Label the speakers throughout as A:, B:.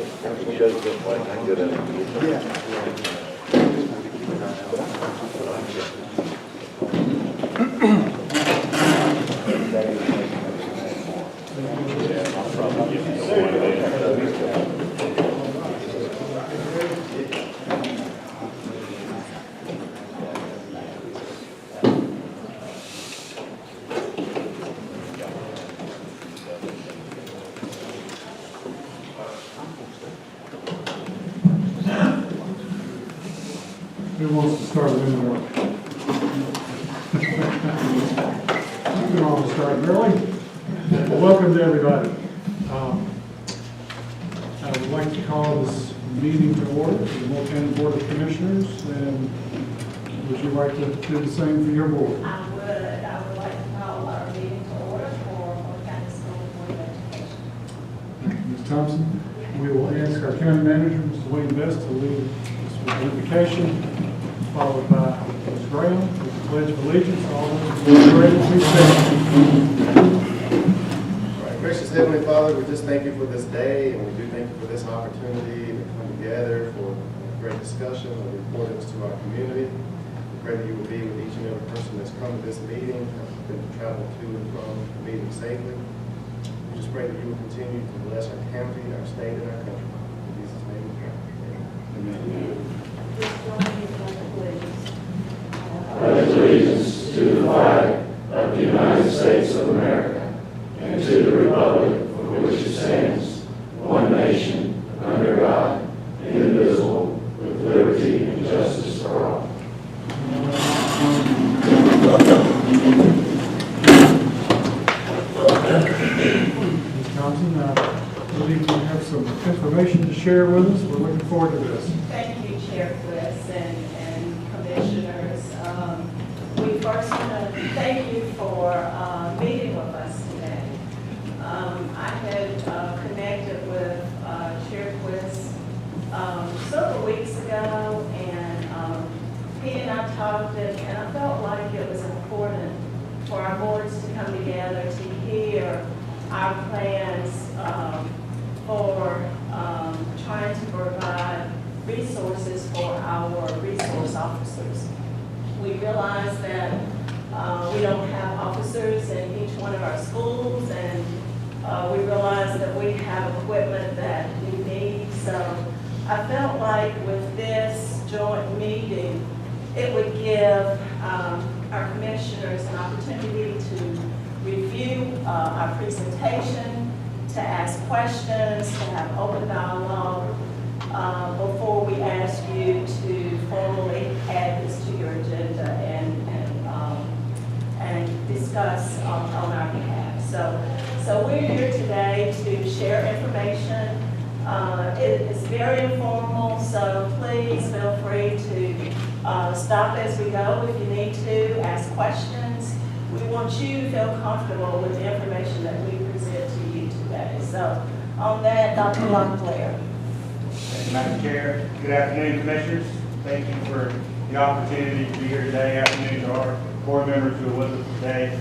A: He does look like a good idea. I'll probably give you the one there.
B: Who wants to start with any work? You can all start early. Well, welcome to everybody. I would like to call this meeting to order for the Moore County Board of Commissioners. And would you like to do the same for your board?
C: I would like to call our meeting to order for Moore County School Board of Education.
B: Thank you, Ms. Thompson. We will ask our county manager, Mr. Wayne Best, to lead us with identification, followed by Ms. Graham with the Pledge of Allegiance. All those who are ready, please stand.
D: All right, gracious Heavenly Father, we just thank you for this day, and we do thank you for this opportunity to come together for a great discussion of importance to our community. We pray that you will be with each and every person that's come to this meeting, have been to travel to and from the meeting safely. We just pray that you will continue to bless our county, our state, and our country. In Jesus' name we pray. Amen.
C: Please join me in the pledge.
E: Pledge allegiance to the flag of the United States of America and to the republic for which it stands, one nation, under God, indivisible, with liberty and justice for all.
B: Ms. Thompson, I believe we have some information to share with us. We're looking forward to this.
C: Thank you, Chair Bliss and Commissioners. We first want to thank you for meeting with us today. I had connected with Chair Bliss several weeks ago, and he and I talked, and I felt like it was important for our boards to come together to hear our plans for trying to provide resources for our resource officers. We realize that we don't have officers in each one of our schools, and we realize that we have equipment that we need. So I felt like with this joint meeting, it would give our commissioners an opportunity to review our presentation, to ask questions, to have open dialogue before we ask you to formally add this to your agenda and discuss on our behalf. So we're here today to share information. It is very informal, so please feel free to stop as we go if you need to, ask questions. We want you to feel comfortable with the information that we present to you today. So on that, Dr. Locklear.
F: Thank you, Madam Chair. Good afternoon, Commissioners. Thank you for the opportunity to be here today. Afternoon to our board members who are with us today.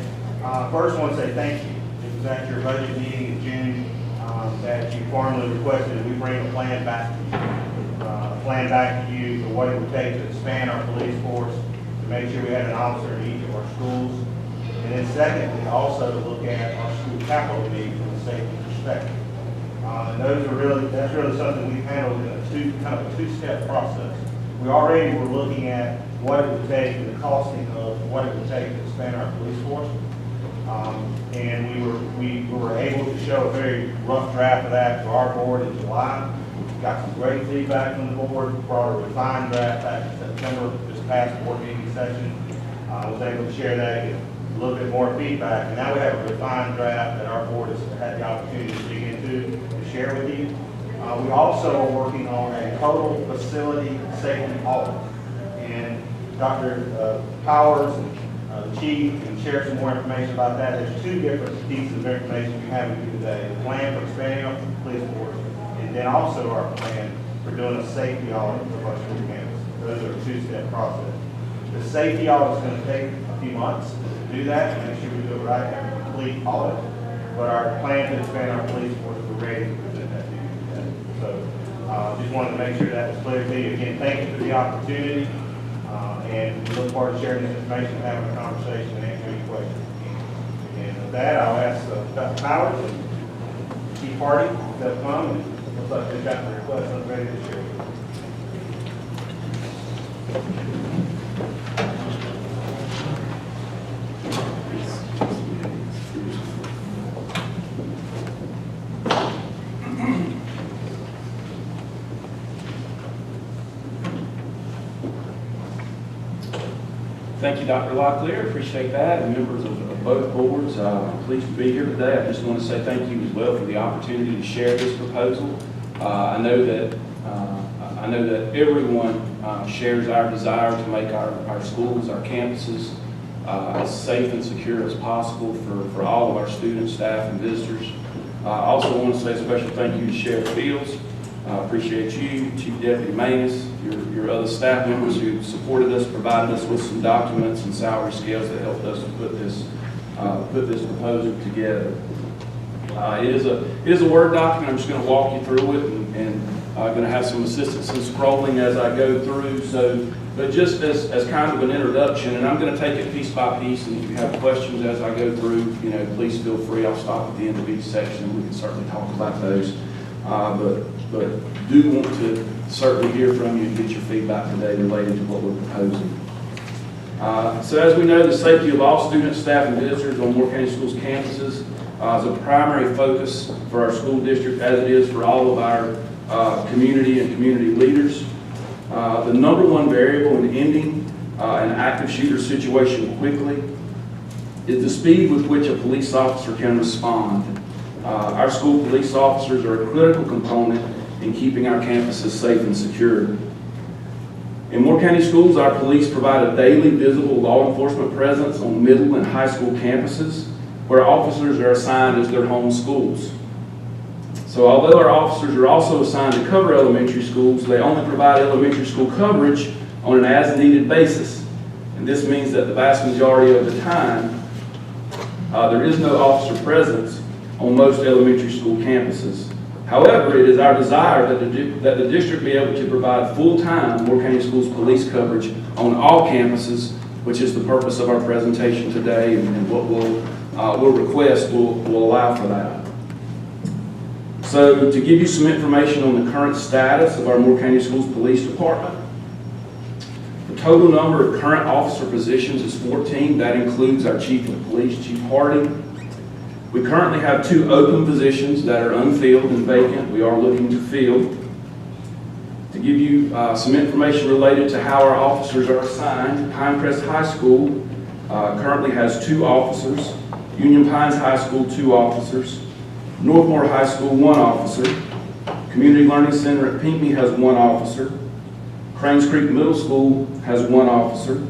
F: First, I want to say thank you. It was at your budget meeting in June that you formally requested that we bring a plan back to you. A plan back to you for what it would take to expand our police force, to make sure we had an officer in each of our schools. And then secondly, also to look at our school capital needs from a safety perspective. And that's really something we've handled in kind of a two-step process. We already were looking at what it would take and the costing of what it would take to expand our police force. And we were able to show a very rough draft of that to our board in July. Got some great feedback from the board, brought a refined draft back in September, this past board meeting session. Was able to share that and get a little bit more feedback. And now we have a refined draft that our board has had the opportunity to dig into and share with you. We also are working on a total facility safety audit. And Dr. Powers, the chief, can share some more information about that. There's two different pieces of information we have with you today. The plan for expanding our police force, and then also our plan for doing a safety audit of our school campus. Those are a two-step process. The safety audit is going to take a few months to do that, to make sure we do it right, have a complete audit. But our plan to expand our police force, we're ready to present that to you today. So just wanted to make sure that was clear to you. Again, thank you for the opportunity, and we look forward to sharing this information, having a conversation, and answering any questions. And with that, I'll ask Dr. Powers and Chief Hardy to come, and looks like they've got the request and ready to share.
G: Thank you, Dr. Locklear. Appreciate that. And members of both boards, I'm pleased to be here today. I just want to say thank you as well for the opportunity to share this proposal. I know that everyone shares our desire to make our schools, our campuses, as safe and secure as possible for all of our students, staff, and visitors. I also want to say a special thank you to Sheriff Fields. I appreciate you, Chief Deputy Manus, your other staff members who supported us, provided us with some documents and salary scales that helped us to put this proposal together. It is a Word document. I'm just going to walk you through it, and I'm going to have some assistance in scrolling as I go through. But just as kind of an introduction, and I'm going to take it piece by piece, and if you have questions as I go through, please feel free. I'll stop at the end of each section, and we can certainly talk about those. But do want to certainly hear from you and get your feedback today related to what we're proposing. So as we know, the safety of all students, staff, and visitors on Moore County Schools campuses is a primary focus for our school district, as it is for all of our community and community leaders. The number one variable in ending an active shooter situation quickly is the speed with which a police officer can respond. Our school police officers are a critical component in keeping our campuses safe and secure. In Moore County Schools, our police provide a daily visible law enforcement presence on middle and high school campuses where officers are assigned as their home schools. So although our officers are also assigned to cover elementary schools, they only provide elementary school coverage on an as-needed basis. And this means that the vast majority of the time, there is no officer presence on most elementary school campuses. However, it is our desire that the district be able to provide full-time Moore County Schools police coverage on all campuses, which is the purpose of our presentation today, and what we'll request will allow for that. So to give you some information on the current status of our Moore County Schools Police Department, the total number of current officer positions is 14. That includes our Chief of Police, Chief Hardy. We currently have 2 open positions that are unfilled and vacant. We are looking to fill. To give you some information related to how our officers are assigned, Pinecrest High School currently has 2 officers, Union Pines High School 2 officers, Northmore High School 1 officer, Community Learning Center at Pinckney has 1 officer, Cranes Creek Middle School has 1 officer,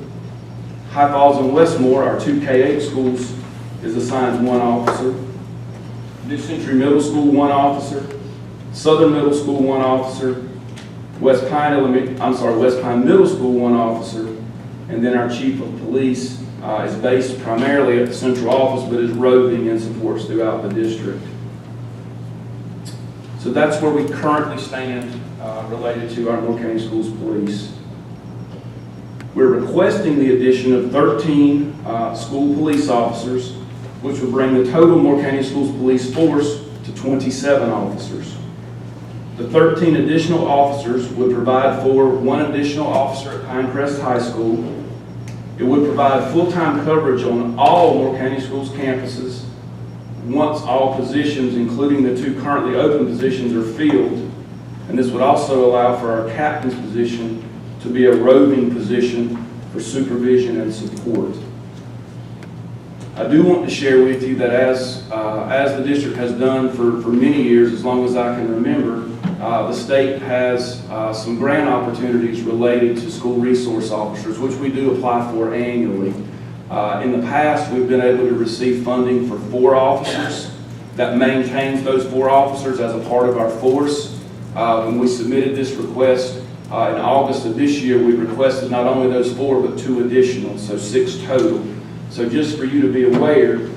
G: High Falls and Westmore, our 2 K-8 schools, is assigned 1 officer. New Century Middle School, 1 officer. Southern Middle School, 1 officer. West Pine Middle School, 1 officer. And then our Chief of Police is based primarily at the central office, but is roving and supports throughout the district. So that's where we currently stand related to our Moore County Schools Police. We're requesting the addition of 13 school police officers, which would bring the total Moore County Schools Police force to 27 officers. The 13 additional officers would provide for 1 additional officer at Pinecrest High School. It would provide full-time coverage on all Moore County Schools campuses once all positions, including the 2 currently open positions, are filled. And this would also allow for our captain's position to be a roving position for supervision and support. I do want to share with you that as the district has done for many years, as long as I can remember, the state has some grant opportunities related to school resource officers, which we do apply for annually. In the past, we've been able to receive funding for 4 officers that maintains those 4 officers as a part of our force. When we submitted this request in August of this year, we requested not only those 4, but 2 additional, so 6 total. So just for you to be aware,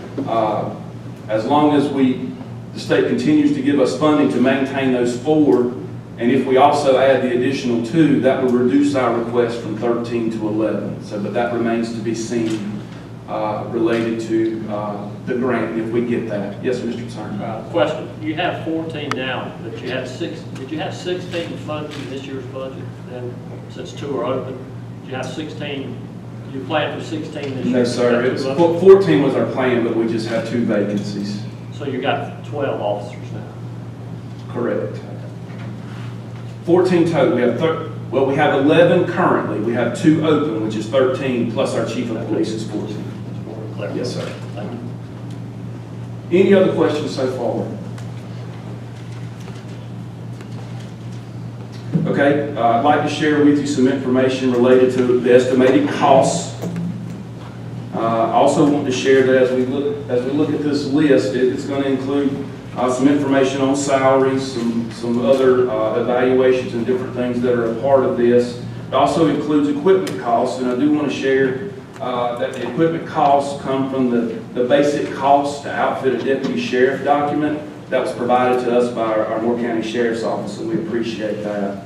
G: as long as the state continues to give us funding to maintain those 4, And if we also add the additional 2, that would reduce our request from 13 to 11. So, but that remains to be seen related to the grant, if we get that. Yes, Mr. Sarn.
H: Question, you have 14 now, but you had did you have 16 funded in this year's budget? And since 2 are open, do you have 16, you plan for 16 this year?
G: No, sir. It was 14 was our plan, but we just have 2 vacancies.
H: So you got 12 officers now?
G: Correct. 14 total. We have 11 currently. We have 2 open, which is 13, plus our chief of police is 14. Yes, sir.
H: Thank you.
G: Any other questions so far? Okay, I'd like to share with you some information related to the estimated costs. I also want to share that as we look at this list, it's going to include some information on salaries, some other evaluations and different things that are a part of this. It also includes equipment costs, and I do want to share that the equipment costs come from the basic cost to outfit a deputy sheriff document that was provided to us by our Moore County Sheriff's Office, and we appreciate that.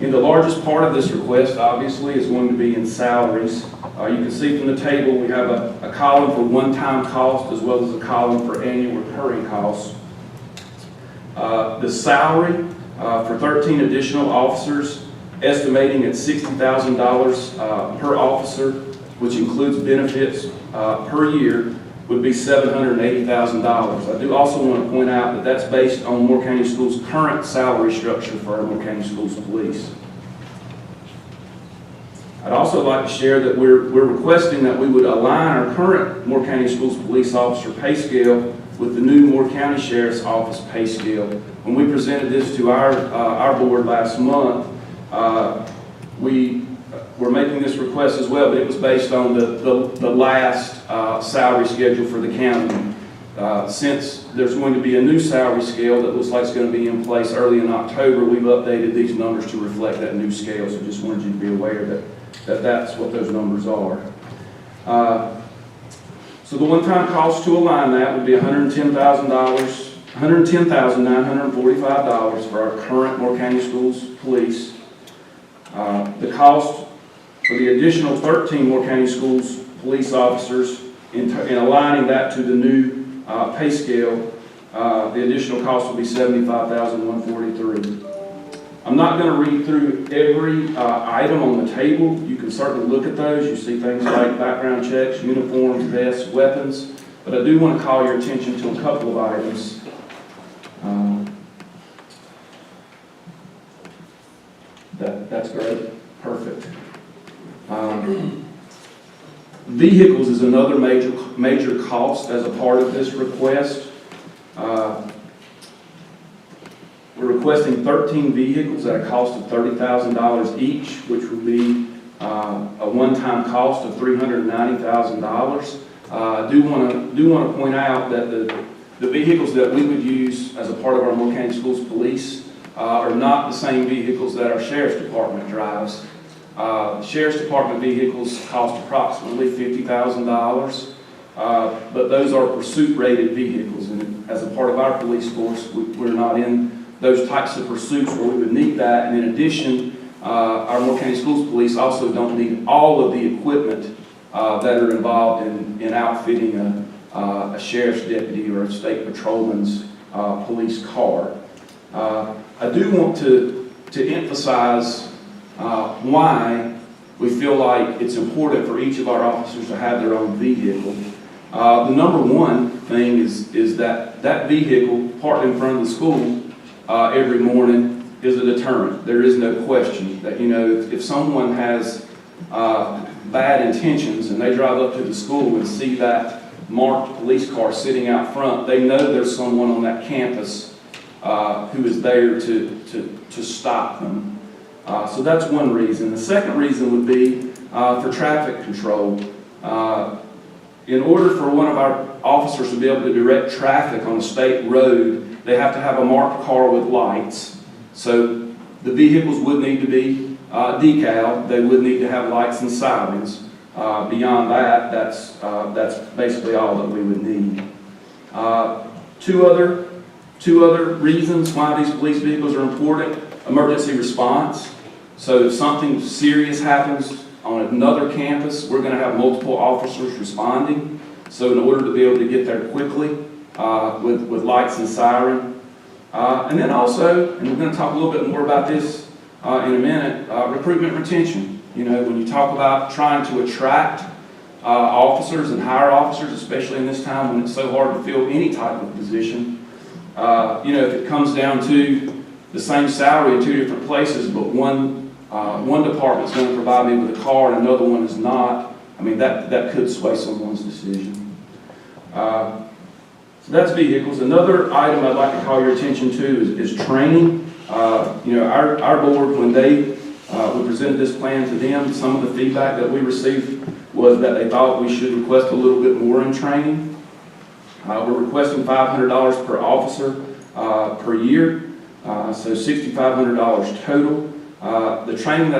G: In the largest part of this request, obviously, is going to be in salaries. You can see from the table we have a column for one-time cost as well as a column for annual recurring costs. The salary for 13 additional officers, estimating at $60,000 per officer, which includes benefits per year, would be $780,000. I do also want to point out that that's based on Moore County Schools' current salary structure for our Moore County Schools Police. I'd also like to share that we're requesting that we would align our current Moore County Schools Police Officer pay scale with the new Moore County Sheriff's Office pay scale. When we presented this to our board last month, we were making this request as well, but it was based on the last salary schedule for the county. Since there's going to be a new salary scale that looks like it's going to be in place early in October, we've updated these numbers to reflect that new scale, so just wanted you to be aware that that's what those numbers are. So the one-time cost to align that would be $110,945 for our current Moore County Schools Police. The cost for the additional 13 Moore County Schools Police officers in aligning that to the new pay scale, the additional cost will be $75,143. I'm not going to read through every item on the table. You can certainly look at those. You see things like background checks, uniforms, vests, weapons, but I do want to call your attention to a couple of items. That's great. Perfect. Vehicles is another major cost as a part of this request. We're requesting 13 vehicles at a cost of $30,000 each, which would be a one-time cost of $390,000. I do want to point out that the vehicles that we would use as a part of our Moore County Schools Police are not the same vehicles that our Sheriff's Department drives. Sheriff's Department vehicles cost approximately $50,000, but those are pursuit-rated vehicles, and as a part of our police force, we're not in those types of pursuits where we would need that. And in addition, our Moore County Schools Police also don't need all of the equipment that are involved in outfitting a sheriff's deputy or a state patrolman's police car. I do want to emphasize why we feel like it's important for each of our officers to have their own vehicle. The number one thing is that vehicle parked in front of the school every morning is a deterrent. There is no question that, if someone has bad intentions and they drive up to the school and see that marked police car sitting out front, they know there's someone on that campus who is there to stop them. So that's one reason. The second reason would be for traffic control. In order for one of our officers to be able to direct traffic on a state road, they have to have a marked car with lights. So the vehicles would need to be decaled. They would need to have lights and sirens. Beyond that, that's basically all that we would need. Two other Two other reasons why these police vehicles are important: emergency response. So if something serious happens on another campus, we're going to have multiple officers responding. So in order to be able to get there quickly with lights and siren. And then also, and we're going to talk a little bit more about this in a minute, recruitment retention. You know, when you talk about trying to attract officers and hire officers, especially in this time when it's so hard to fill any type of position, you know, if it comes down to the same salary in two different places, but one department's going to provide me with a car and another one is not, I mean, that could sway someone's decision. So that's vehicles. Another item I'd like to call your attention to is training. You know, our board, when we presented this plan to them, some of the feedback that we received was that they thought we should request a little bit more in training. We're requesting $500 per officer per year, so $6,500 total. The training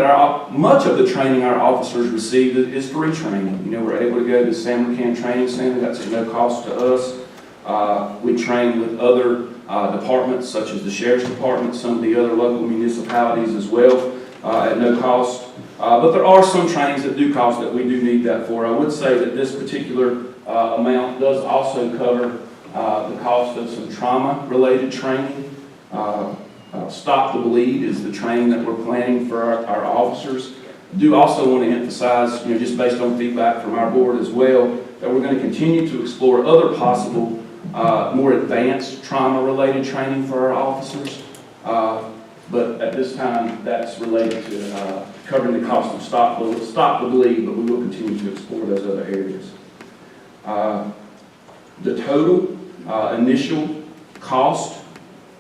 G: much of the training our officers receive is free training. You know, we're able to go to the San Marcan Training Center. That's at no cost to us. We train with other departments, such as the Sheriff's Department, some of the other local municipalities as well, at no cost. But there are some trainings that do cost that we do need that for. I would say that this particular amount does also cover the cost of some trauma-related training. Stop the Bleed is the training that we're planning for our officers. Do also want to emphasize, you know, just based on feedback from our board as well, that we're going to continue to explore other possible more advanced trauma-related training for our officers. But at this time, that's related to covering the cost of Stop the Bleed, but we will continue to explore those other areas. The total initial cost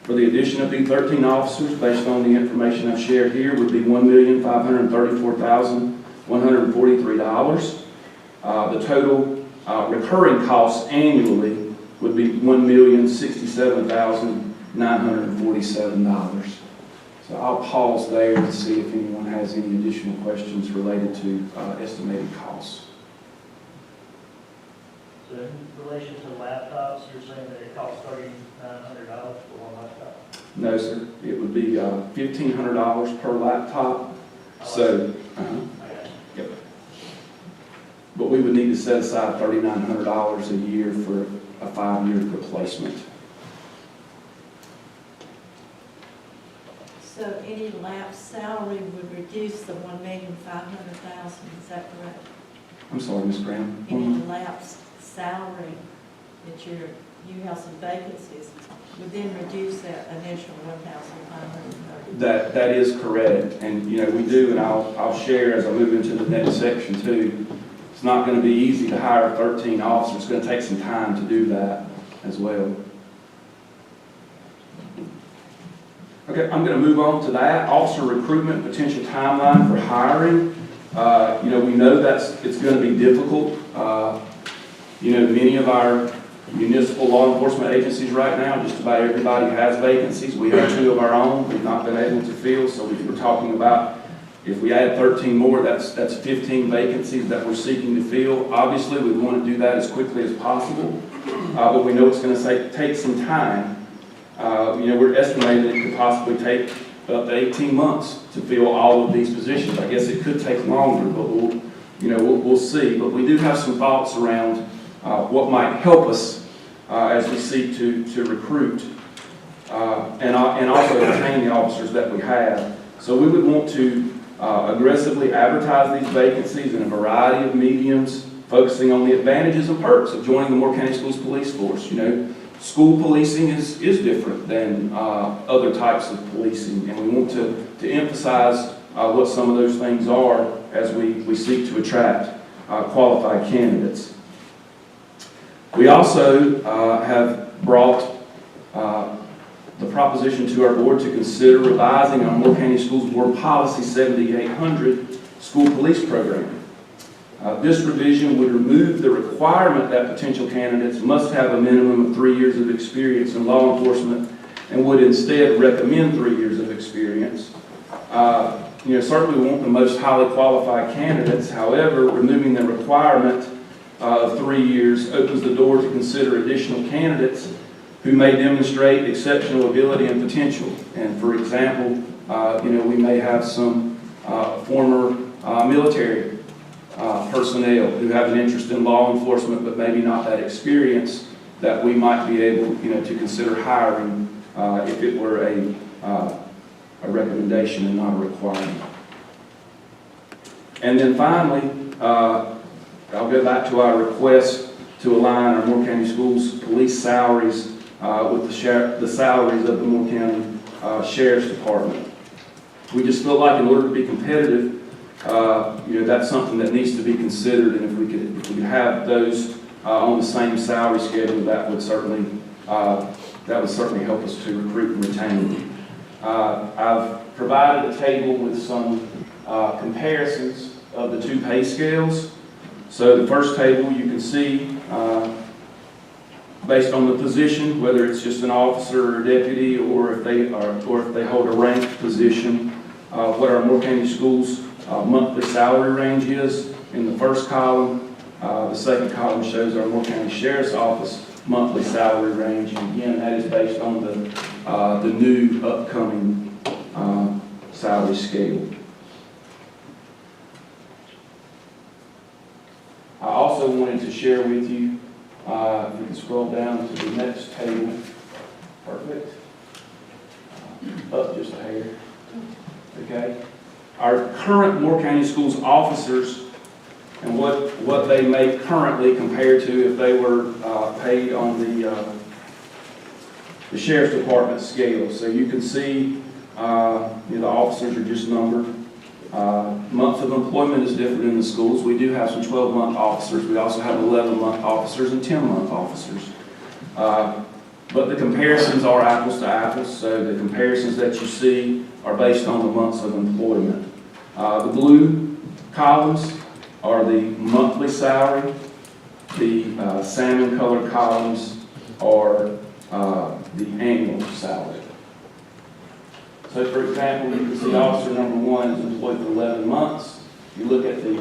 G: for the addition of these 13 officers, based on the information I've shared here, would be $1,534,143. The total recurring costs annually would be $1,067,947. So I'll pause there and see if anyone has any additional questions related to estimated costs.
I: So in relation to laptops, you're saying that it costs $3,900 for one laptop?
G: No, sir. It would be $1,500 per laptop. So, yep. But we would need to set aside $3,900 a year for a 5-year replacement.
J: So any lapse salary would reduce the $1,500,000, is that correct?
G: I'm sorry, Ms. Graham.
J: Any lapse salary that you have some vacancies would then reduce that initial $1,530.
G: That is correct, and you know we do, and I'll share as I move into the next section too. It's not going to be easy to hire 13 officers. It's going to take some time to do that as well. Okay, I'm going to move on to that. Officer recruitment, potential timeline for hiring. You know, we know it's going to be difficult. You know, many of our municipal law enforcement agencies right now, just about everybody has vacancies. We have 2 of our own we've not been able to fill, so we're talking about if we add 13 more, that's 15 vacancies that we're seeking to fill. Obviously, we want to do that as quickly as possible, but we know it's going to take some time. You know, we're estimating it could possibly take up to 18 months to fill all of these positions. I guess it could take longer, but we'll see. But we do have some thoughts around what might help us as we seek to recruit and also retain the officers that we have. So we would want to aggressively advertise these vacancies in a variety of mediums, focusing on the advantages and perks of joining the Moore County Schools Police Force. You know, school policing is different than other types of policing, and we want to emphasize what some of those things are as we seek to attract qualified candidates. We also have brought the proposition to our board to consider revising our Moore County Schools Board Policy 7800 School Police Program. This revision would remove the requirement that potential candidates must have a minimum of 3 years of experience in law enforcement and would instead recommend 3 years of experience. You know, certainly we want the most highly qualified candidates. However, removing the requirement of 3 years opens the door to consider additional candidates who may demonstrate exceptional ability and potential. And for example, we may have some former military personnel who have an interest in law enforcement, but maybe not that experience that we might be able, to consider hiring if it were a recommendation and not a requirement. And then finally, I'll go back to our request to align our Moore County Schools police salaries with the salaries of the Moore County Sheriff's Department. We just feel like in order to be competitive, that's something that needs to be considered, and if we could have those on the same salary schedule, that would certainly help us to recruit and retain. I've provided a table with some comparisons of the two pay scales. So the first table you can see, based on the position, whether it's just an officer or deputy, or if they hold a ranked position, what our Moore County Schools monthly salary range is in the first column. The second column shows our Moore County Sheriff's Office monthly salary range, and again, that is based on the new upcoming salary scale. I also wanted to share with you, if you can scroll down to the next table. Perfect. Up just a hair. Okay. Our current Moore County Schools officers and what they make currently compared to if they were paid on the Sheriff's Department scale. So you can see the officers are just numbered. Months of employment is different in the schools. We do have some 12-month officers. We also have 11-month officers and 10-month officers. But the comparisons are apples to apples. So the comparisons that you see are based on the months of employment. The blue columns are the monthly salary. The salmon-colored columns are the annual salary. So, for example, you can see officer number 1 is employed for 11 months. You look at the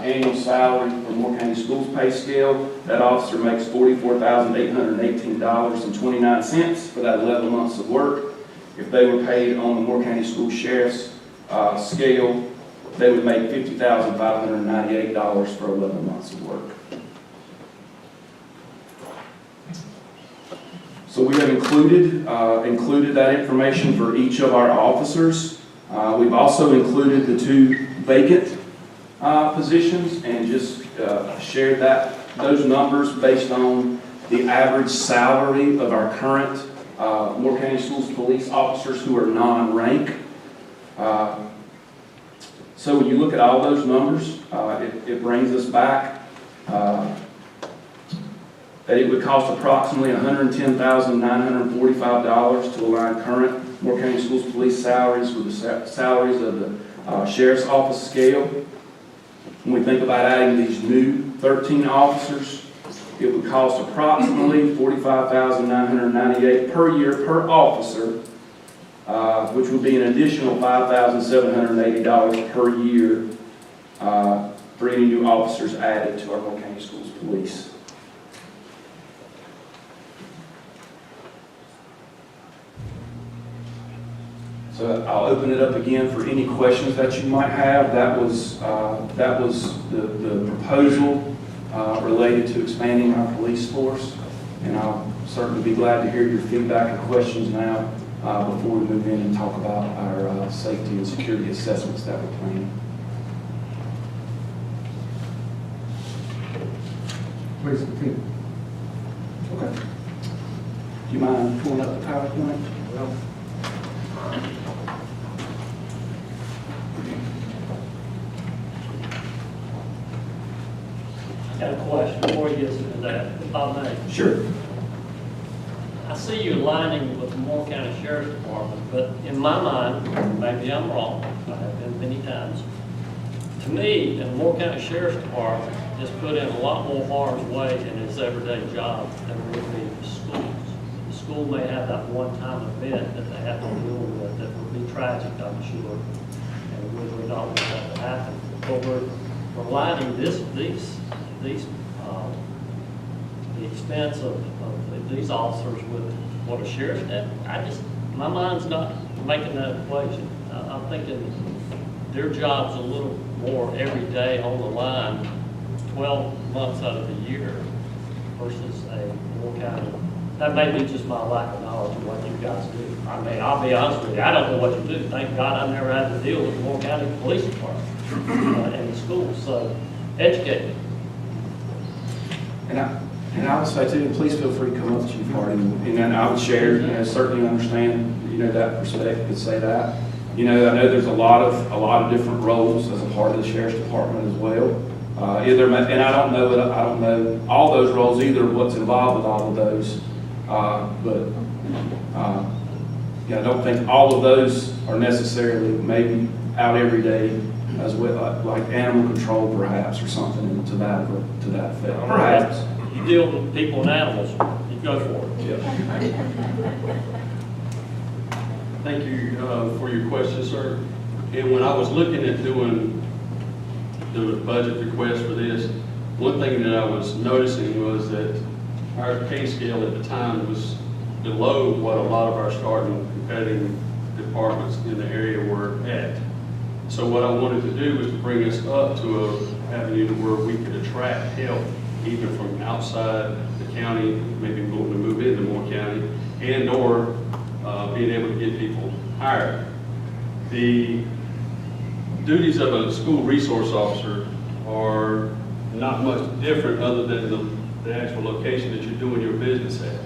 G: annual salary for Moore County Schools pay scale, that officer makes $44,818.29 for that 11 months of work. If they were paid on the Moore County School Sheriff's scale, they would make $50,598 for 11 months of work. So we have included that information for each of our officers. We've also included the 2 vacant positions and just shared those numbers based on the average salary of our current Moore County Schools police officers who are non-rank. So when you look at all those numbers, it brings us back that it would cost approximately $110,945 to align current Moore County Schools police salaries with the salaries of the Sheriff's Office scale. When we think about adding these new 13 officers, it would cost approximately $45,998 per year per officer, which would be an additional $5,780 per year for any new officers added to our Moore County Schools police. So I'll open it up again for any questions that you might have. That was the proposal related to expanding our police force, and I'll certainly be glad to hear your feedback and questions now before we move in and talk about our safety and security assessments that we're planning.
B: Please continue.
G: Okay. Do you mind pulling up the PowerPoint?
B: Well,
H: I got a question before you get into that, if I may.
G: Sure.
H: I see you aligning with the Moore County Sheriff's Department, but in my mind, maybe I'm wrong, I have been many times. To me, the Moore County Sheriff's Department has put in a lot more harm's way in its everyday job than it would be in the schools. The school may have that one-time event that they have to deal with that would be tragic, I'm sure, and we would not want that to happen. But we're aligning the expense of these officers with what a sheriff's deputy, my mind's not making that equation. I'm thinking their job's a little more every day on the line, 12 months out of the year versus a more kind of, that may be just my lack of knowledge of what you guys do. I mean, I'll be honest with you, I don't know what you do. Thank God I never had to deal with the Moore County Police Department in the schools, so educate me.
G: And I would say too, please feel free to come up, Chief Hardy, and I would share, certainly understand, that perspective, could say that. I know there's a lot of different roles as a part of the Sheriff's Department as well. And I don't know all those roles either, what's involved with all of those. I don't think all of those are necessarily maybe out every day as well, like animal control perhaps, or something to that effect. Perhaps.
H: You deal with people and animals, you go for it.
G: Yeah.
K: Thank you for your question, sir. And when I was looking at doing the budget request for this, one thing that I was noticing was that our pay scale at the time was below what a lot of our starting competitive departments in the area were at. So what I wanted to do was to bring us up to a avenue where we could attract help, even from outside the county, maybe wanting to move into Moore County, and or being able to get people hired. The duties of a school resource officer are not much different other than the actual location that you're doing your business at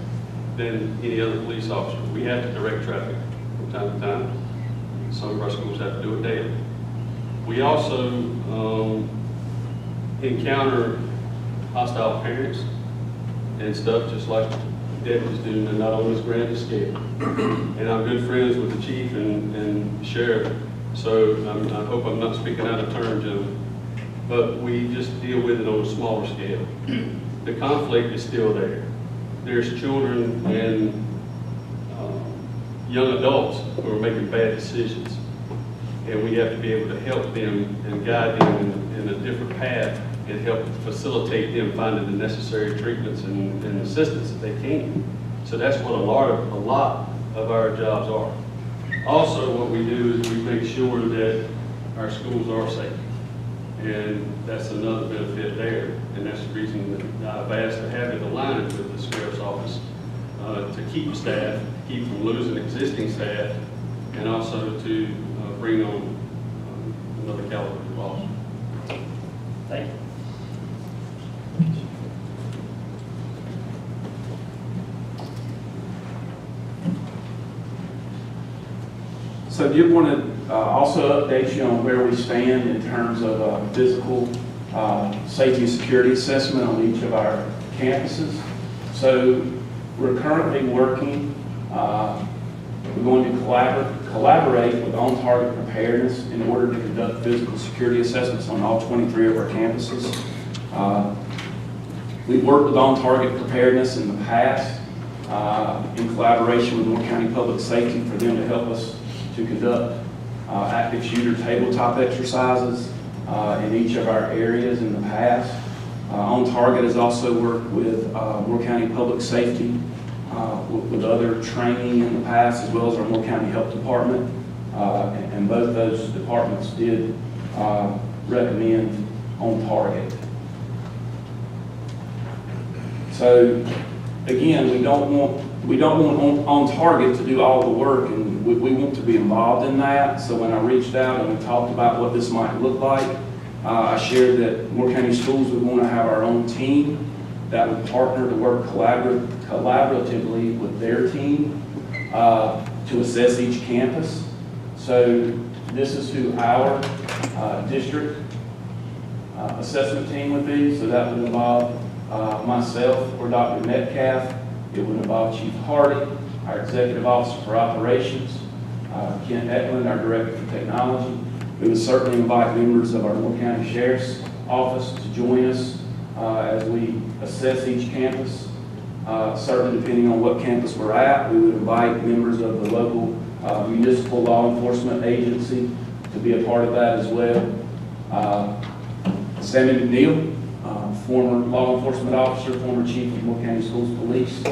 K: than any other police officer. We have to direct traffic from time to time. Some of our schools have to do it daily. We also encounter hostile parents and stuff just like deputies do, and not on this grand a scale. And I'm good friends with the chief and sheriff, so I hope I'm not speaking out of turn, gentlemen. But we just deal with it on a smaller scale. The conflict is still there. There's children and young adults who are making bad decisions, and we have to be able to help them and guide them in a different path and help facilitate them finding the necessary treatments and assistance that they can. So that's what a lot of our jobs are. Also, what we do is we make sure that our schools are safe. And that's another benefit there. And that's the reason that I've asked to have it aligned with the sheriff's office to keep staff, keep from losing existing staff, and also to bring on another caliber of officer.
H: Thank you.
G: So I did want to also update you on where we stand in terms of physical safety and security assessment on each of our campuses. So we're currently working, we're going to collaborate with on-target preparedness in order to conduct physical security assessments on all 23 of our campuses. We've worked with on-target preparedness in the past in collaboration with Moore County Public Safety for them to help us to conduct active shooter tabletop exercises in each of our areas in the past. On Target has also worked with Moore County Public Safety with other training in the past, as well as our Moore County Health Department. And both those departments did recommend On Target. So again, we don't want On Target to do all the work, and we want to be involved in that. So when I reached out and we talked about what this might look like, I shared that Moore County Schools would want to have our own team that would partner to work collaboratively with their team to assess each campus. So this is who our district assessment team would be. So that would involve myself or Dr. Metcalf. It would involve Chief Hardy, our Executive Officer for Operations, Kent Eklund, our Director for Technology. We would certainly invite members of our Moore County Sheriff's Office to join us as we assess each campus. Certainly, depending on what campus we're at, we would invite members of the local municipal law enforcement agency to be a part of that as well. Sammy McNeil former law enforcement officer, former chief of Moore County Schools Police.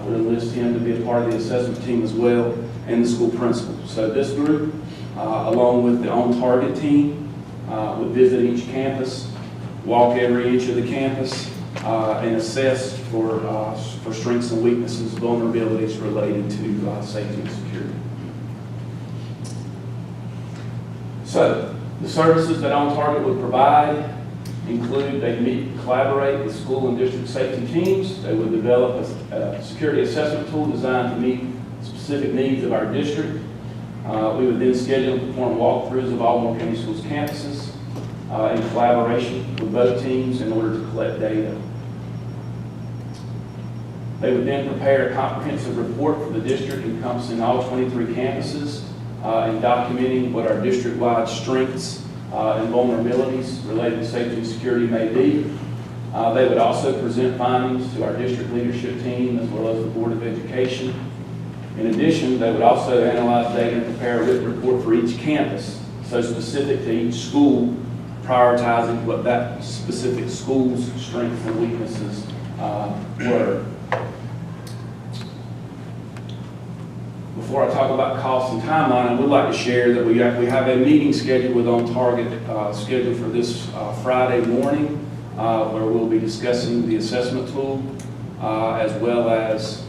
G: Would enlist him to be a part of the assessment team as well, and the school principal. So this group, along with the on-target team, would visit each campus, walk every inch of the campus, and assess for strengths and weaknesses, vulnerabilities related to safety and security. So the services that On-Target would provide include they meet and collaborate with school and district safety teams. They would develop a security assessment tool designed to meet specific needs of our district. We would then schedule and perform walkthroughs of all Moore County Schools campuses in collaboration with both teams in order to collect data. They would then prepare a comprehensive report for the district encompassing all 23 campuses and documenting what our district-wide strengths and vulnerabilities related to safety and security may be. They would also present findings to our district leadership team as well as the Board of Education. In addition, they would also analyze data and prepare a written report for each campus, so specific to each school, prioritizing what that specific school's strengths and weaknesses were. Before I talk about cost and timeline, I would like to share that we have a meeting scheduled with On-Target scheduled for this Friday morning, where we'll be discussing the assessment tool as well as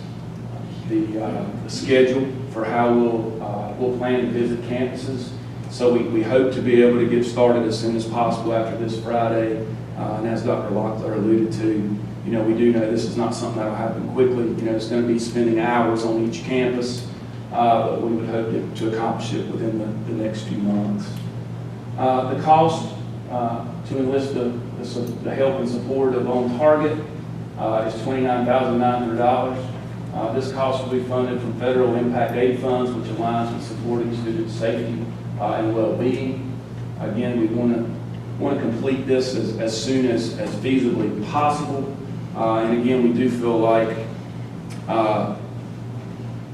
G: the schedule for how we'll plan to visit campuses. So we hope to be able to get started as soon as possible after this Friday. And as Dr. Locklear alluded to, we do know this is not something that'll happen quickly. It's going to be spending hours on each campus. But we would hope to accomplish it within the next few months. The cost to enlist the help and support of On-Target is $29,900. This cost will be funded from federal impact aid funds, which aligns with supporting student safety and well-being. Again, we want to complete this as soon as feasibly possible. And again, we do feel like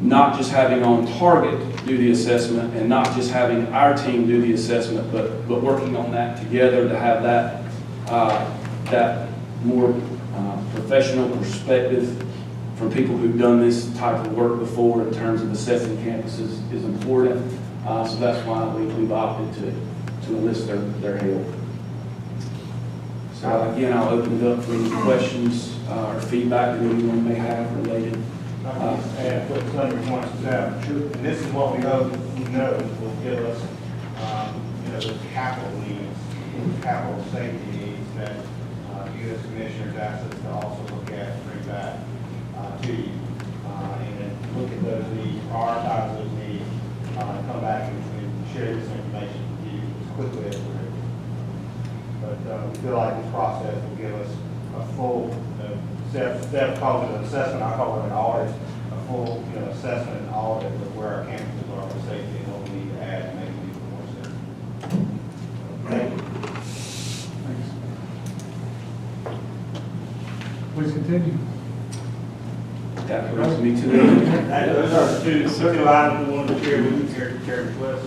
G: not just having On-Target do the assessment and not just having our team do the assessment, but working on that together to have that more professional perspective from people who've done this type of work before in terms of assessing campuses is important. So that's why we've opted to enlist their help. So again, I'll open it up for any questions or feedback that anyone may have related.
F: And put some responses out. And this is what we know will give us, the capital needs, capital safety needs that you as commissioners asked us to also look at and bring back to you. And then look at those needs, prioritize those needs, come back and share this information with you as quickly as we're able. But we feel like this process will give us a full, Steph calls it an assessment, I call it an audit, a full assessment and audit of where our campuses are for safety and what we need to add to make them even more safe. Thank you.
B: Thanks. Please continue.
G: That brings me to the
F: Those are the two items we wanted to share with you, Chairman Twist.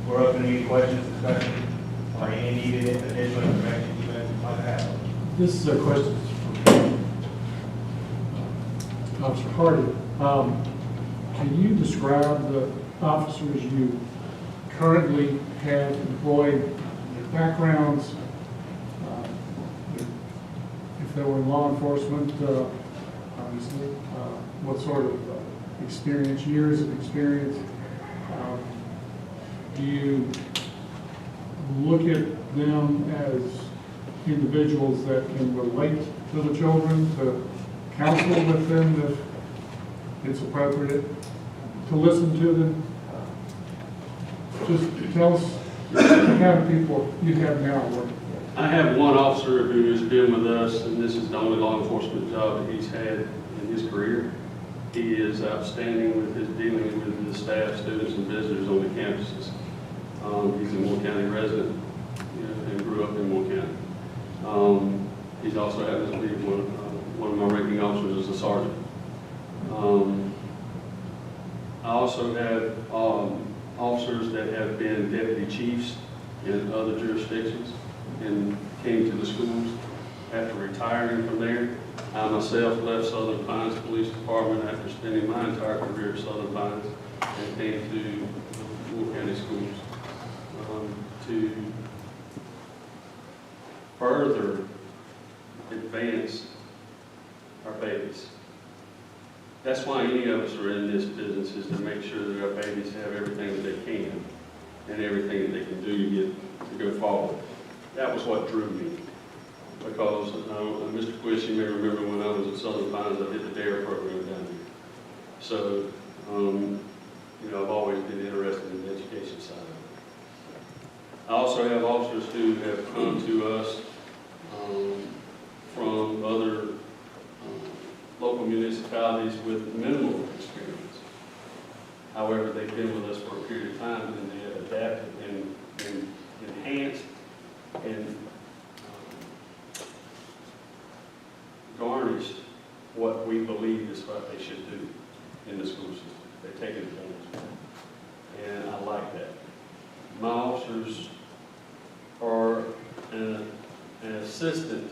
F: We're open to any questions, discussion, or any needed additional information you might have.
B: This is a question for Officer Hardy. Can you describe the officers you currently have employed, their backgrounds, if they were in law enforcement, obviously, what sort of experience, years of experience? Do you look at them as individuals that can relate to the children, to counsel with them if it's appropriate, to listen to them? Just tell us the kind of people you have now working.
K: I have one officer who has been with us, and this is the only law enforcement job that he's had in his career. He is outstanding with his dealing with the staff, students, and visitors on the campuses. He's a Moore County resident, and grew up in Moore County. He's also happens to be one of my ranking officers as a sergeant. I also have officers that have been deputy chiefs in other jurisdictions, and came to the schools after retiring from there. I myself left Southern Pines Police Department after spending my entire career at Southern Pines and came to Moore County Schools to further advance our babies. That's why any of us are in this business, is to make sure that our babies have everything that they can and everything that they can do to go forward. That was what drew me. Because Mr. Quish, you may remember when I was at Southern Pines, I did the DARE program down there. So, I've always been interested in the education side of it. I also have officers who have come to us from other local municipalities with minimal experience. However, they've been with us for a period of time and they have adapted and enhanced and garnished what we believe is what they should do in the school system. They take advantage of it. And I like that. My officers are an assistant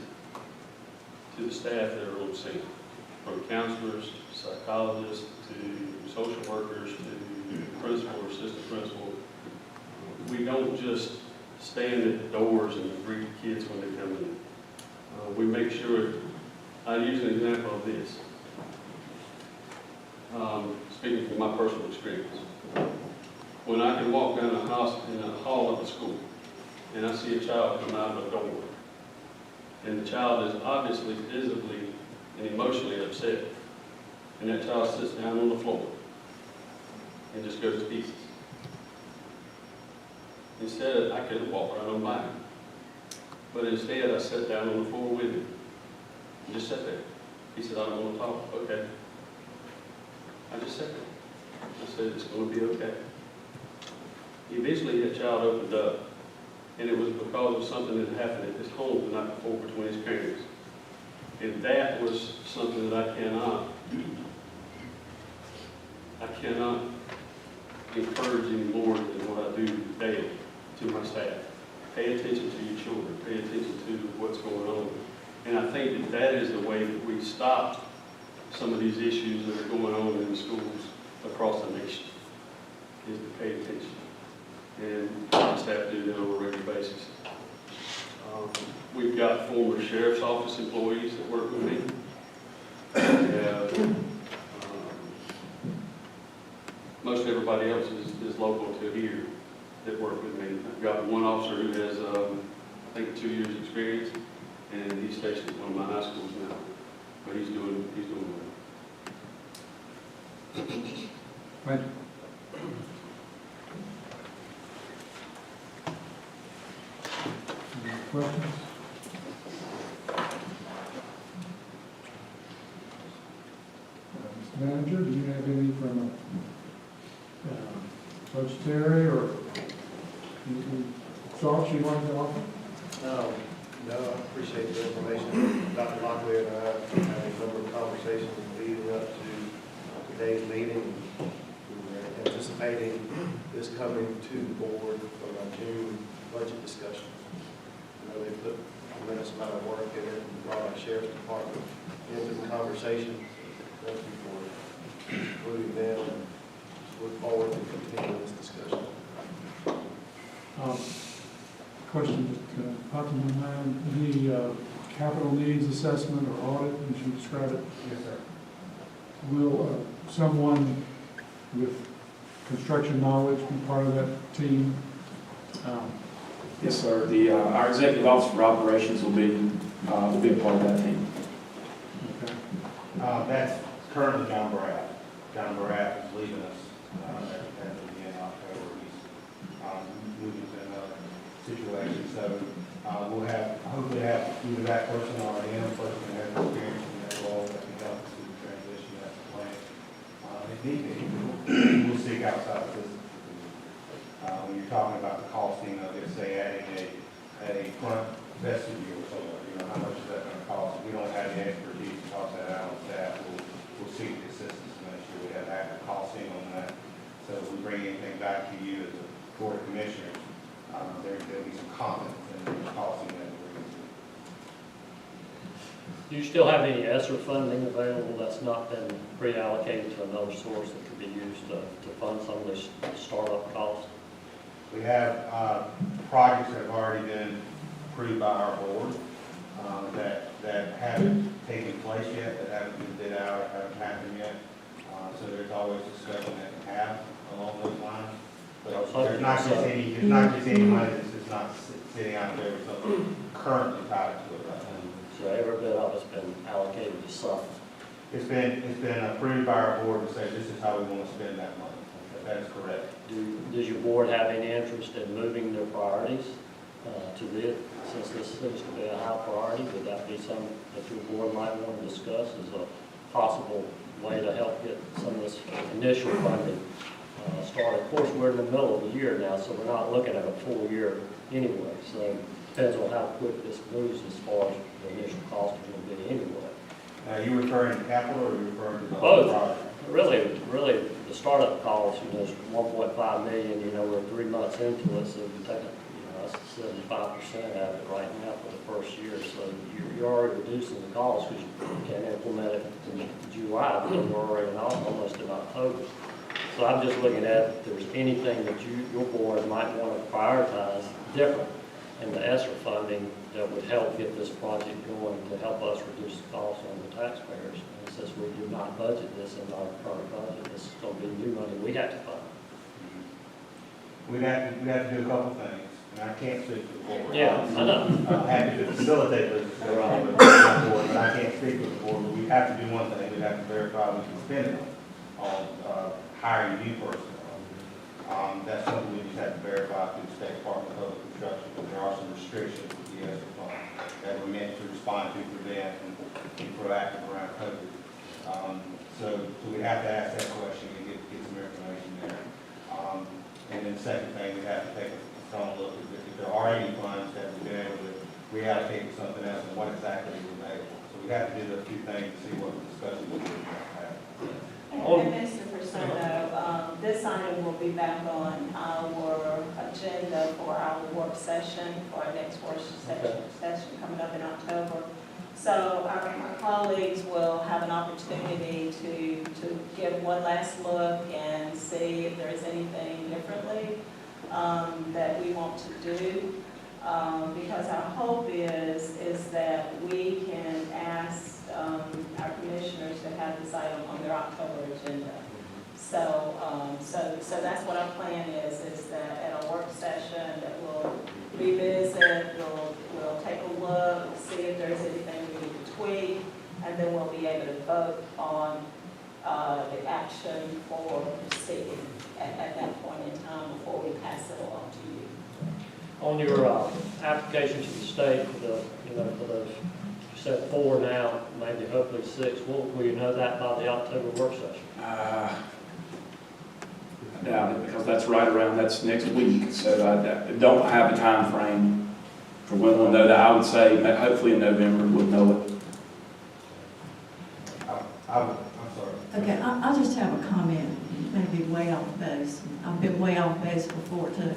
K: to the staff that are on scene, from counselors, psychologists, to social workers, to principal, assistant principal. We don't just stand at the doors and greet the kids when they come in. We make sure. I'll use an example of this. Speaking from my personal experience. When I can walk down the house in a hall of the school and I see a child come out of a door and the child is obviously visibly and emotionally upset and that child sits down on the floor and just goes to pieces. Instead, I could have walked right on by him. But instead, I sat down on the floor with him. And just sat there. He said, I don't want to talk. Okay. I just sat there. I said, it's going to be okay. Eventually, that child opened up. And it was because of something that happened at his home the night before between his parents. And that was something that I cannot encourage any more than what I do daily to my staff. Pay attention to your children. Pay attention to what's going on. And I think that that is the way that we stop some of these issues that are going on in the schools across the nation, is to pay attention. And my staff do that on a regular basis. We've got former sheriff's office employees that work with me. We have, most everybody else is local to here that work with me. I've got one officer who has, I think, 2 years experience, and he's stationed at one of my high schools now. But he's doing well.
B: Thank you. Any questions? Mr. Manager, do you have any from budgetary or any thoughts you want to offer?
D: No, I appreciate the information. Dr. Lockley and I had a number of conversations leading up to today's meeting. We were anticipating this coming to the board for our June budget discussion. I know they put a tremendous amount of work in it and brought our sheriff's department into the conversation. Thank you for including them, and look forward to continuing this discussion.
B: Question just popped in my mind. The capital needs assessment or audit, as you describe it,
F: Yes, sir.
B: will someone with construction knowledge be part of that team?
G: Yes, sir. Our executive officer for operations will be a part of that team.
B: Okay.
F: That's currently John Baraff. John Baraff is leaving us at the beginning of October. He's moving to another situation. So we'll hopefully have either that person or him, person that has experience in that role that can help us through the transition. That's the plan. If need be, we'll seek outside assistance. When you're talking about the costing of, let's say, adding a front vestibule somewhere, how much is that going to cost? If we don't have the expertise to cost that out on staff, we'll seek the assistance to make sure we have accurate costing on that. So if we bring anything back to you as a board of commissioners, there'll be some confidence in the costing that we're going to
H: Do you still have any ESSER funding available that's not been pre-allocated to another source that could be used to fund some of this startup costs?
F: We have projects that have already been approved by our board that haven't taken place yet, that haven't been bid out, or haven't happened yet. So there's always discussion that can have along those lines. But there's not just any money that's just not sitting out there with something currently tied to it right now.
H: So every bit of it's been allocated to something.
F: It's been approved by our board to say this is how we want to spend that money. That is correct.
H: Does your board have any interest in moving their priorities to this, since this seems to be a high priority? Would that be something that your board might want to discuss as a possible way to help get some of this initial funding started? Of course, we're in the middle of the year now, so we're not looking at a full year anyway. So it depends on how quick this moves as far as the initial cost is going to be anyway.
F: Are you referring to capital or are you referring to the
H: Both.
F: project?
H: Really, the startup cost, is 1.5 million, we're 3 months into it, so if you take that's 75% out of it right now for the first year. So you're already reducing the cost because you can't implement it in July, because we're already almost in October. So I'm just looking at if there's anything that your board might want to prioritize different in the ESSER funding that would help get this project going to help us reduce the cost on the taxpayers. And since we do not budget this in our current budget, this is going to be new money we have to fund.
F: We'd have to do a couple things, and I can't speak for the board.
H: Yeah, I know.
F: I'm happy to facilitate this discussion with the board, but I can't speak for the board. But we have to do one thing, we have to verify we can spend it on hiring new personnel. That's something we just have to verify through the State Department of Public Construction, because there are some restrictions with the ESSER fund that we're meant to respond to for them and be proactive around COVID. So we have to ask that question and get some information there. And then the second thing, we have to take a strong look at if there are any funds that we've been able to reallocate to something else and what exactly is available. So we have to do those two things to see what the discussion will be.
C: And Mr. Persona, this item will be back on our agenda for our work session, for our next work session coming up in October. So our colleagues will have an opportunity to give one last look and see if there is anything differently that we want to do. Because our hope is that we can ask our commissioners to have this item on their October agenda. So that's what our plan is that at our work session that we'll revisit, we'll take a look, see if there's anything we need to tweak, and then we'll be able to vote on the action for proceeding at that point in time before we pass it along to you.
H: On your application to the state for the, for those, you said 4 now, maybe hopefully 6, will you know that by the October work session?
G: I doubt it, because that's right around, that's next week, so I don't have a time frame for when we'll know that. I would say hopefully in November we'll know it.
F: I'm sorry.
J: Okay, I just have a comment, maybe way off base. I've been way off base before too.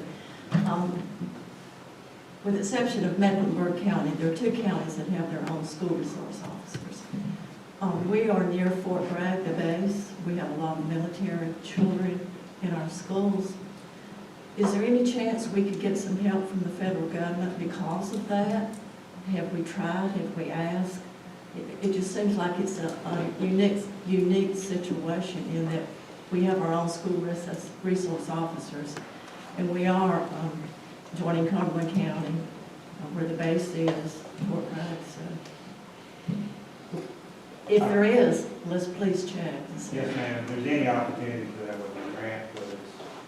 J: With the exception of Mecklenburg County, there are 2 counties that have their own school resource officers. We are near Fort Bragg, the base. We have a lot of military children in our schools. Is there any chance we could get some help from the federal government because of that? Have we tried? Have we asked? It just seems like it's a unique situation in that we have our own school resource officers, and we are joining Cumberland County, where the base is, Fort Bragg. So, if there is, let's please check and see.
F: Yes, ma'am. If there's any opportunity for that, whether it's grant,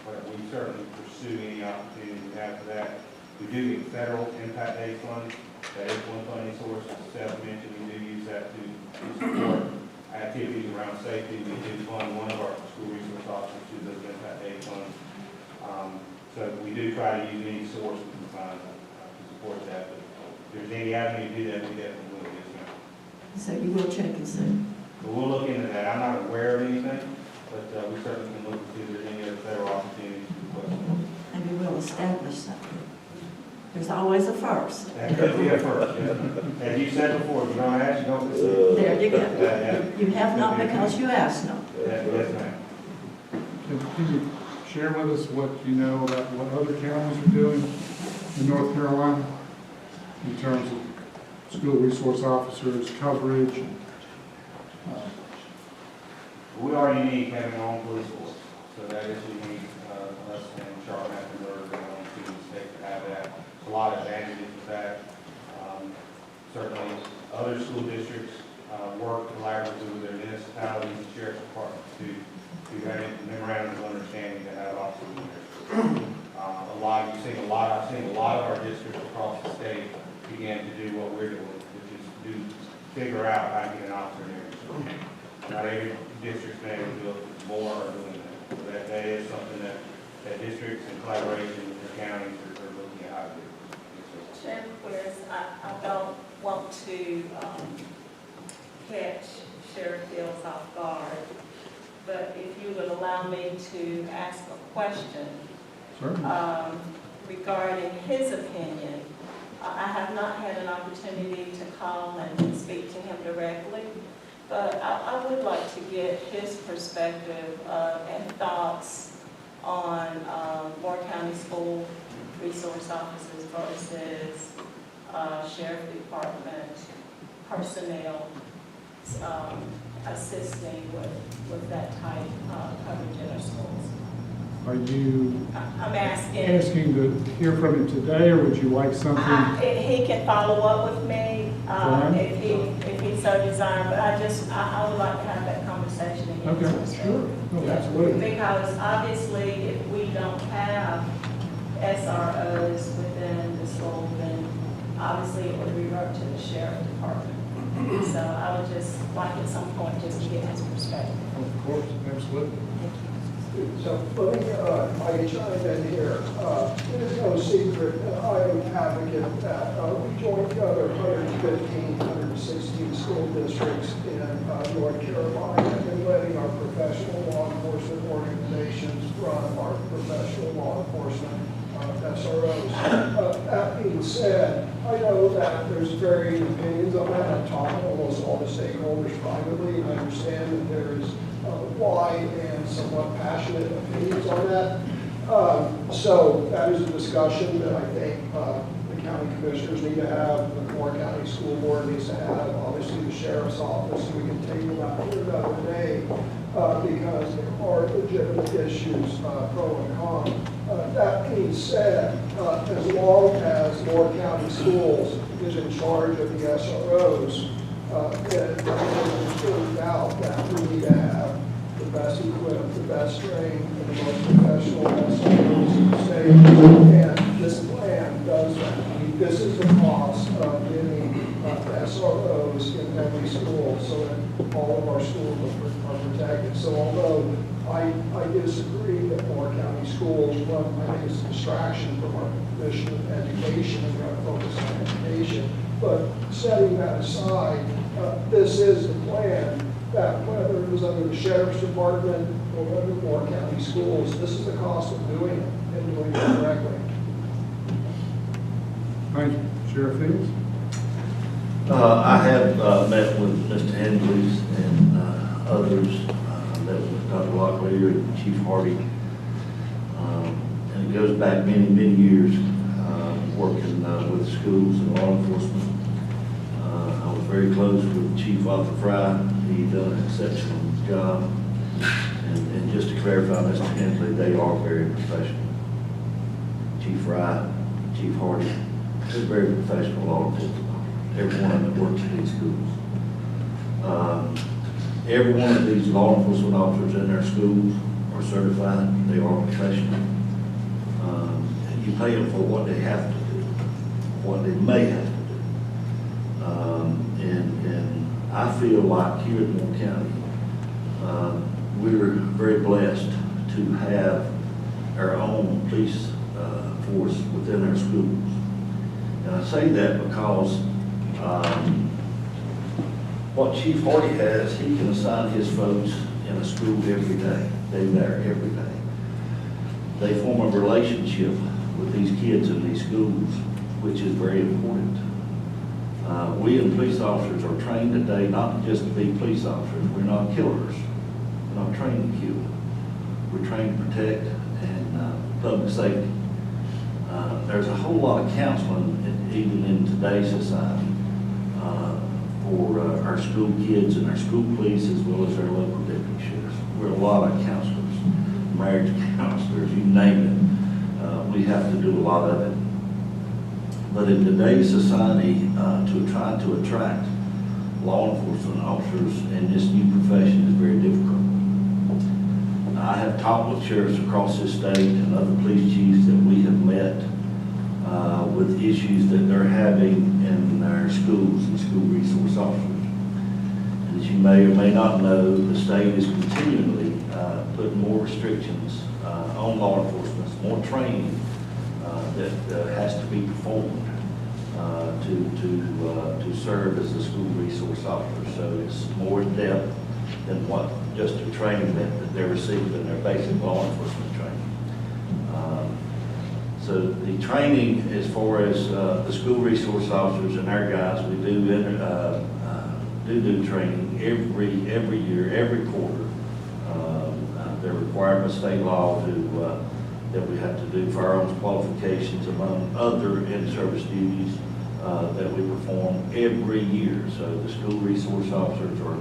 F: whether we certainly pursue any opportunity we have for that. We do get federal impact aid funds. That is one funding source. As Steph mentioned, we do use that to support activities around safety. We do fund one of our school resource officers through those impact aid funds. So we do try to use any source we can find to support that. But if there's any avenue to do that, we definitely will. Yes, ma'am.
J: So you will check and see.
F: But we'll look into that. I'm not aware of anything, but we certainly can look to see if there's any other federal opportunities to request.
J: Maybe we'll establish something. There's always a first.
F: That could be a first, yeah. As you said before, if you don't ask, you don't receive.
J: There you go.
F: Yeah.
J: You have not because you asked not.
F: Yes, ma'am.
B: Can you share with us what you know about what other counties are doing in North Carolina in terms of school resource officers, coverage?
F: We are unique having our own police force, so that is unique, us and Charlotte, Mecklenburg, and on two states to have that. A lot of advantages with that. Certainly, other school districts work collaboratively with their municipalities and sheriff's departments to have memorandums of understanding to have officers in their schools. I've seen a lot of our districts across the state begin to do what we're doing, which is to figure out how to get an officer in every school. Not every district's been able to do it, more are doing that. So that is something that districts in collaboration with their counties are looking at how to do.
C: Chair Quiz, I don't want to catch Sheriff Fields off guard, but if you would allow me to ask a question
B: Certainly.
C: regarding his opinion. I have not had an opportunity to call and speak to him directly, but I would like to get his perspective and thoughts on Moore County School resource officers versus Sheriff Department personnel assisting with that type of coverage in our schools.
B: Are you
C: I'm asking
B: to hear from him today, or would you like something?
C: He can follow up with me
B: Fine.
C: if he so desires, but I would like to have that conversation again.
B: Okay, sure. No, absolutely.
C: Because obviously, if we don't have SROs within the school, then obviously it would revert to the sheriff department. So I would just like at some point just to get his perspective.
B: Of course, absolutely.
L: So let me, I chime in here. It is no secret that I am an advocate that we join the other 115, 116 school districts in North Carolina in letting our professional law enforcement organizations run our professional law enforcement SROs. That being said, I know that there's varying opinions on that. I've talked to almost all the stakeholders privately, and I understand that there is wide and somewhat passionate opinions on that. So that is a discussion that I think the county commissioners need to have, the Moore County School Board needs to have, obviously the sheriff's office, and we can take that another day because there are legitimate issues, pro and con. That being said, as long as Moore County Schools is in charge of the SROs, then there's no doubt that we need to have the best equipped, the best trained, and the most professional SROs in the state. And this plan does that. I mean, this is the cost of getting SROs in every school so that all of our schools are protected. So although I disagree that Moore County Schools, I think it's a distraction from our mission of education, and we're going to focus on education. But setting that aside, this is the plan that whether it was under the sheriff's department or under Moore County Schools, this is the cost of doing it and doing it correctly.
B: Thank you. Sheriff Fields?
E: I have met with Mr. Hendley's and others, that was Dr. Locklear and Chief Hardy. And it goes back many, many years working with schools and law enforcement. I was very close with Chief Arthur Fry. He done an exceptional job. And just to clarify, Mr. Hendley, they are very professional. Chief Fry, Chief Hardy, they're very professional law enforcement. Every one of them that works in these schools. Every one of these law enforcement officers in their schools are certified. They are professional. And you pay them for what they have to do, what they may have to do. And I feel like here in Moore County, we're very blessed to have our own police force within our schools. And I say that because what Chief Hardy has, he can assign his folks in a school every day. They're there every day. They form a relationship with these kids in these schools
M: which is very important. We and police officers are trained today not just to be police officers. We're not killers. We're not trained to kill. We're trained to protect and public safety. There's a whole lot of counseling, even in today's society, for our school kids and our school police as well as our local deputy sheriffs. We're a lot of counselors, marriage counselors, you name it. We have to do a lot of it. But in today's society, to try to attract law enforcement officers in this new profession is very difficult. I have talked with sheriffs across this state and other police chiefs that we have met with issues that they're having in our schools and school resource officers. And as you may or may not know, the state is continually putting more restrictions on law enforcement, more training that has to be performed to serve as a school resource officer. So it's more in depth than what just the training that they're receiving in their basic law enforcement training. So the training, as far as the school resource officers and our guys, we do training every year, every quarter. They're required by state law to that we have to do firearms qualifications, among other in-service duties that we perform every year. So the school resource officers are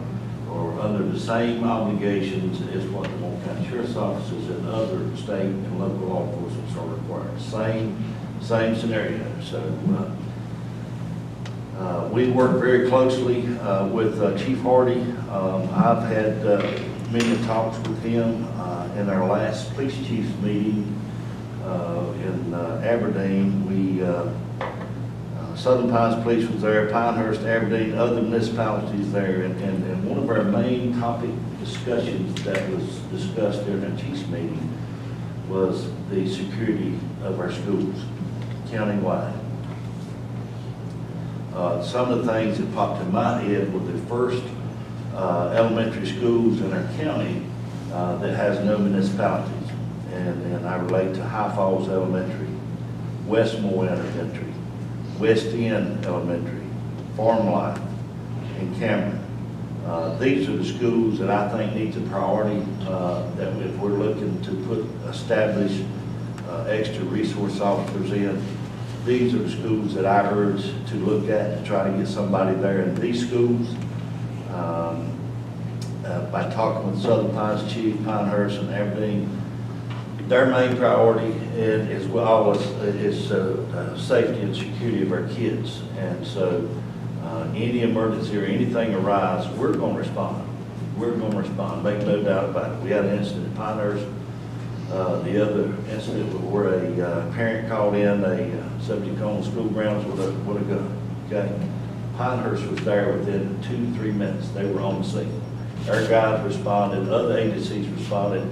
M: under the same obligations as what the Moore County Sheriff's officers and other state and local law enforcement are required. Same scenario. So we work very closely with Chief Hardy. I've had many talks with him in our last police chiefs meeting in Aberdeen. Southern Pines Police was there, Pinehurst, Aberdeen, other municipalities there, and one of our main topic discussions that was discussed during our chiefs meeting was the security of our schools, countywide. Some of the things that popped in my head were the first elementary schools in our county that has no municipalities. And I relate to High Falls Elementary, Westmore Elementary, West End Elementary, Farm Life, and Cameron. These are the schools that I think needs a priority, that if we're looking to establish extra resource officers in, these are the schools that I urge to look at to try to get somebody there in these schools. By talking with Southern Pines Chief, Pinehurst, and Aberdeen, their main priority is safety and security of our kids. And so any emergency or anything arise, we're going to respond. We're going to respond, make no doubt about it. We had an incident in Pinehurst. The other incident where a parent called in a subject on school grounds with a gun. Okay, Pinehurst was there within 2-3 minutes. They were on the scene. Our guys responded. Other agencies responded.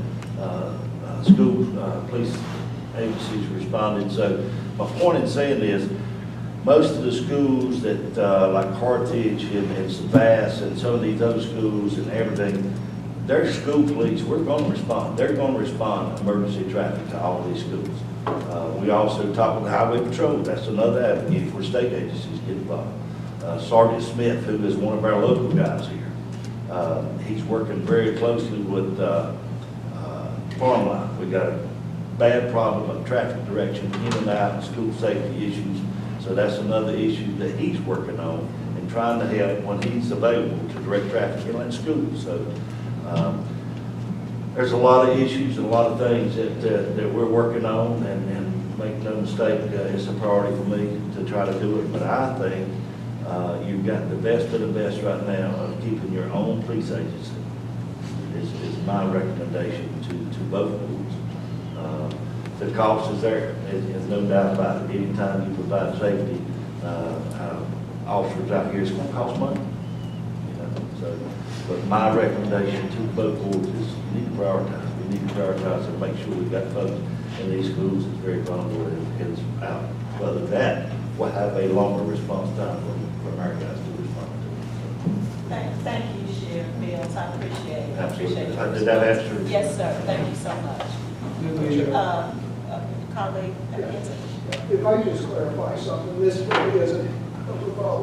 M: School police agencies responded. So my point in saying is, most of the schools that like Carthage and Savas and some of these other schools in Aberdeen, their school police, we're going to respond. They're going to respond emergency traffic to all of these schools. We also talk with the Highway Patrol. That's another avenue for state agencies to get involved. Sergeant Smith, who is one of our local guys here, he's working very closely with Farm Life. We got a bad problem of traffic direction in and out and school safety issues. So that's another issue that he's working on and trying to help when he's available to direct traffic in schools. So there's a lot of issues and a lot of things that we're working on, and make no mistake, it's a priority for me to try to do it. But I think you've got the best of the best right now of keeping your own police agency is my recommendation to both boards. The cost is there, there's no doubt about it. Anytime you provide safety, officers out here, it's going to cost money. So, but my recommendation to both boards is you need to prioritize. We need to prioritize and make sure we've got folks in these schools that's very vulnerable and is out. Whether that will have a longer response time from our guys to respond to.
C: Thank you, Sheriff Mills. I appreciate it.
M: Absolutely.
C: Appreciate it.
M: Did that answer?
C: Yes, sir. Thank you so much. Colleague,
L: If I just clarify something, this really isn't about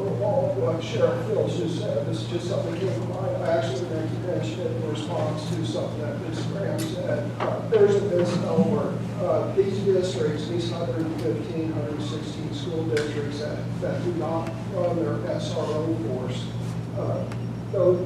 L: what Sheriff Phil just said. This is just something that came to mind. I actually meant to mention it in response to something that Ms. Graham said. There's a misnomer. These districts, these 115, 116 school districts that do not run their SRO force, those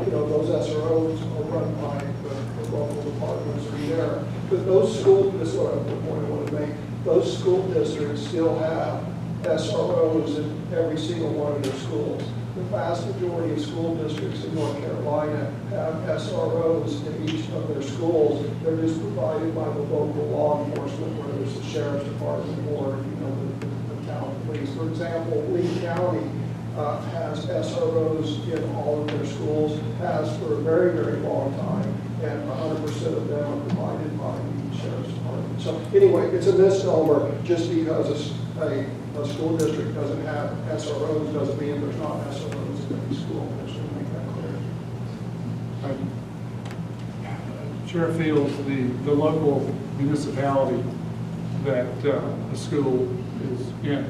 L: SROs are run by the local departments or there. But those schools, this is what the point I want to make, those school districts still have SROs in every single one of their schools. The vast majority of school districts in North Carolina have SROs in each of their schools. They're just provided by the local law enforcement, whether it's the sheriff's department or the town police. For example, Lee County has SROs in all of their schools, has for a very, very long time, and 100% of them are provided by the sheriff's department. So anyway, it's a misnomer. Just because a school district doesn't have SROs doesn't mean there's not SROs in every school. Just to make that clear.
B: Sheriff feels the local municipality that the school is in,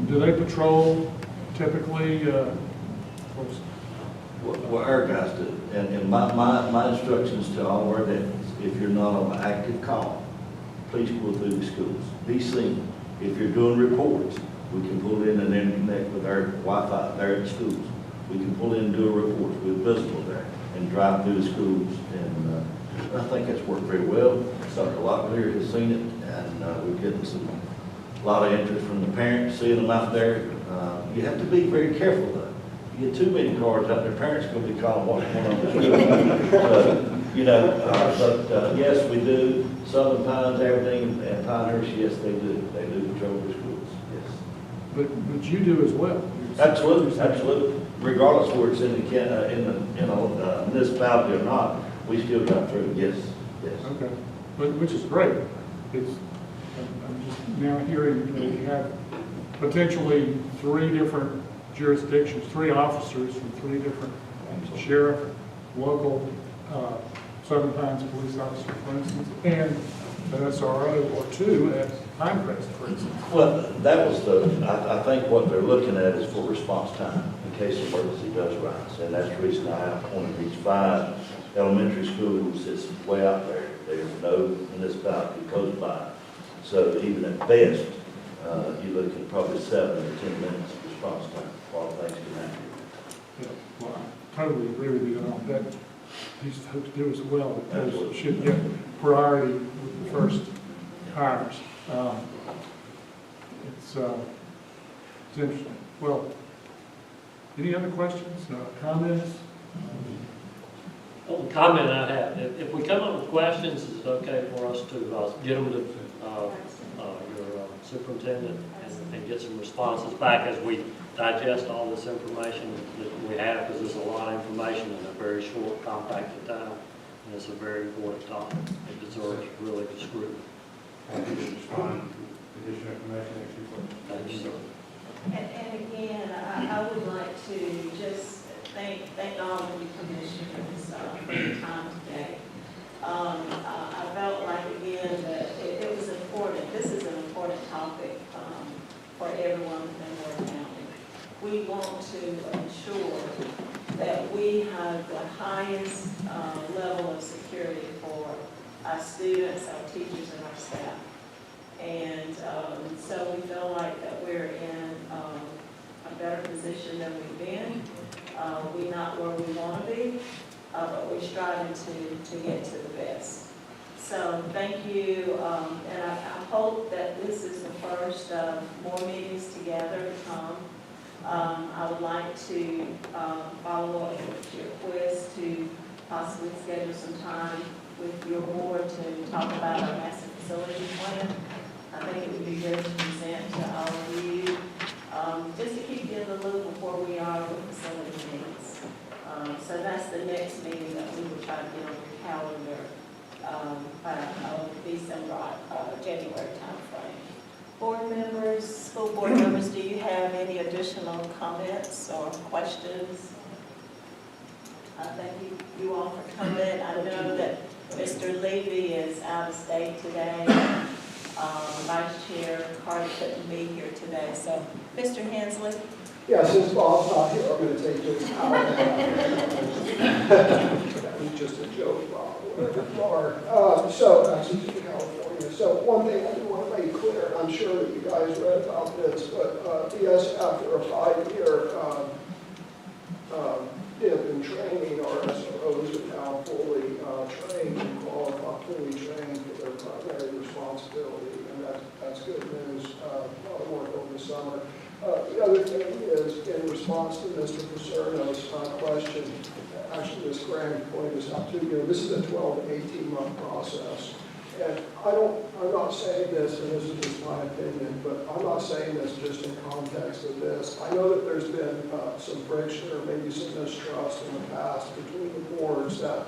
B: do they patrol typically?
M: Well, our guys do, and my instructions to all our deputies, if you're not on an active call, please go through the schools, be seen. If you're doing reports, we can pull in and then connect with our Wi-Fi there at schools. We can pull in and do a report, we're visible there, and drive through the schools, and I think that's worked very well. Dr. Locklear has seen it, and we're getting a lot of interest from the parents, seeing them out there. You have to be very careful though. You get too many cars out there, parents are going to be calling what's going on in the school. But yes, we do. Southern Pines, everything, and Pinehurst, yes, they do. They do patrol the schools, yes.
B: But you do as well.
M: Absolutely, absolutely. Regardless of where it's in the municipality or not, we still drive through, yes, yes.
B: Okay, which is great. I'm just now hearing that you have potentially 3 different jurisdictions, 3 officers from 3 different sheriff, local, Southern Pines police officer, for instance, and an SRO or 2 at Pinecrest, for instance.
M: Well, that was I think what they're looking at is for response time in case an emergency does rise. And that's the reason I appointed these 5 elementary schools. It's way out there. There's no municipality close by. So even at best, you look at probably 7 or 10 minutes response time while things can happen.
B: Yeah, well, I totally agree with you on that. These folks do as well, because it should get priority with the first hires. It's interesting. Well, any other questions, comments?
H: Well, the comment I have, if we come up with questions, is it okay for us to get them to your superintendent and get some responses back as we digest all this information that we have, because there's a lot of information in a very short, compacted time, and it's a very important topic. It deserves really good scrutiny.
F: Thank you for responding to additional information next week.
H: Thank you, sir.
C: And again, I would like to just thank all of the commissioners for your time today. I felt like, again, that it was important. This is an important topic for everyone within Ward County. We want to ensure that we have the highest level of security for our students, our teachers, and our staff. And so we feel like that we're in a better position than we've been. We're not where we want to be, but we're striving to get to the best. So thank you, and I hope that this is the first of more meetings together to come. I would like to follow up with your request to possibly schedule some time with your board to talk about our master facility plan. I think it would be good to present to all of you, just to keep you in the loop of where we are with facility needs. So that's the next meeting that we will try to get on your calendar by December, January timeframe. Board members, school board members, do you have any additional comments or questions? Thank you all for coming. I know that Mr. Levy is out of state today. Vice Chair Carter couldn't be here today. So, Mr. Hensley?
L: Yeah, since Bob's not here, I'm going to take this out. That was just a joke, Bob. So, actually, to California. So, one thing I do want to make clear, I'm sure that you guys read about this, but yes, after a 5-year dip in training, our SROs are now fully trained and qualified, fully trained for their primary responsibility, and that's good news. A lot of work over the summer. The other thing is, in response to Mr. Paserno's question, actually Ms. Graham pointed this out too, this is a 12 to 18 month process. And I'm not saying this, and this is just my opinion, but I'm not saying this just in context of this. I know that there's been some friction or maybe some mistrust in the past between the boards that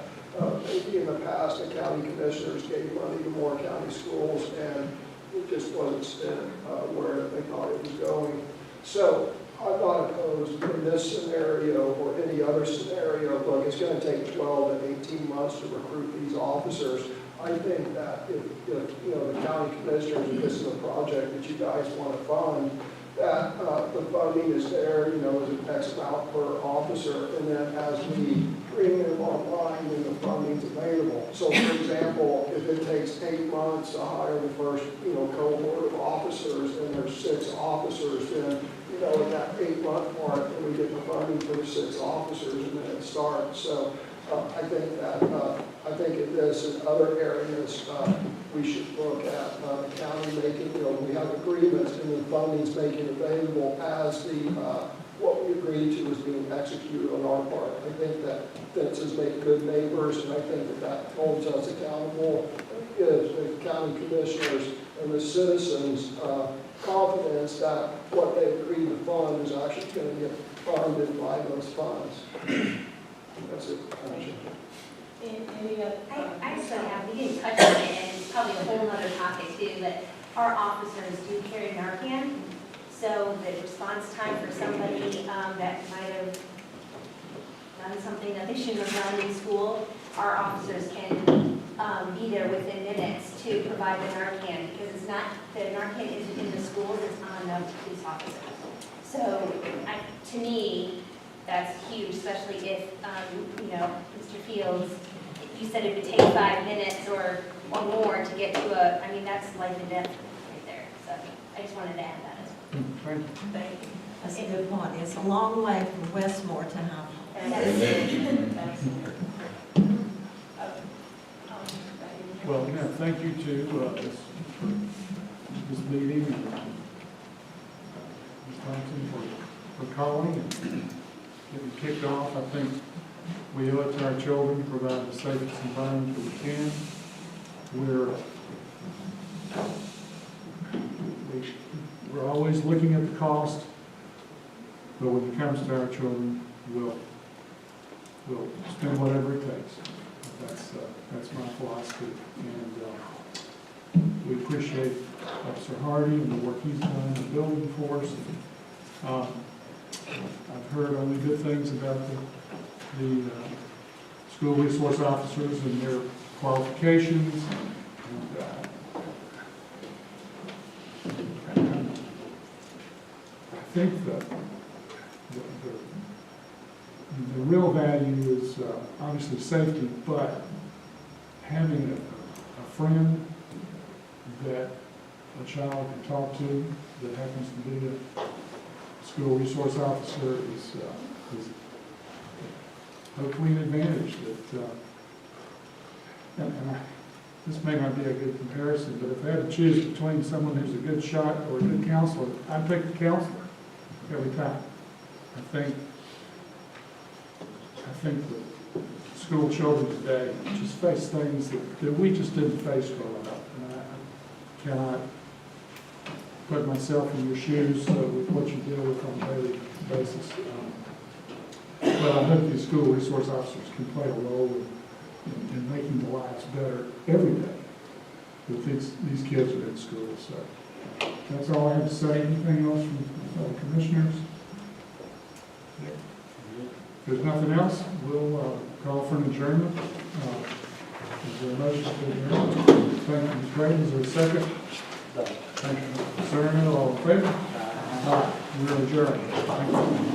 L: maybe in the past the county commissioners gave money to more county schools and it just wasn't spent where they thought it was going. So I'm not opposed in this scenario or any other scenario. Look, it's going to take 12 to 18 months to recruit these officers. I think that if the county commissioners, if this is a project that you guys want to fund, that the funding is there, as an X amount per officer, and then as we bring them online, then the funding's available. So, for example, if it takes 8 months to hire the first, cohort of officers, and there's 6 officers, then, in that 8-month mark, then we get the funding for the 6 officers, and then it starts. So, I think in this and other areas, we should look at the county making, we have agreements and the funding's making available as the, what we agreed to is being executed on our part. I think that fences make good neighbors, and I think that holds us accountable, gives the county commissioners and the citizens confidence that what they agreed to fund is actually going to get funded by those funds. That's it.
C: Any other?
N: I actually have, we didn't touch on it, and it's probably a whole other topic too, but our officers do carry Narcan, so the response time for somebody that might have done something that they shouldn't have done in school, our officers can be there within minutes to provide the Narcan, because it's not, the Narcan isn't in the schools, it's on the police officers. So, to me, that's huge, especially if, Mr. Fields, you said it would take 5 minutes or more to get to that's life and death right there. So I just wanted to add that as well.
C: Thank you.
J: That's a good point. It's a long way from Westmore to Howell.
B: Well, yeah, thank you to this meeting and Ms. Thompson for calling and getting kicked off. I think we owe it to our children to provide the safest environment that we can. We're always looking at the cost, but when it comes to our children, we'll spend whatever it takes. That's my philosophy, and we appreciate Officer Hardy and the work he's done in the building for us. I've heard only good things about the school resource officers and their qualifications. And, I think the real value is obviously safety, but having a friend that a child can talk to that happens to be a school resource officer is hopefully an advantage. This may not be a good comparison, but if I had to choose between someone who's a good shot or a good counselor, I'd pick the counselor every time. I think that school children today just face things that we just didn't face growing up. And I cannot put myself in your shoes with what you deal with on a daily basis. But I hope these school resource officers can play a role in making the lives better every day that these kids are in school. So that's all I have to say. Anything else from fellow commissioners? If there's nothing else, we'll call for an adjournment. Is there a motion to adjourn? Thank you, Ms. Gray. Is there a second? Thank you. Senator, all in favor? Aye. We're adjourned. Thank you.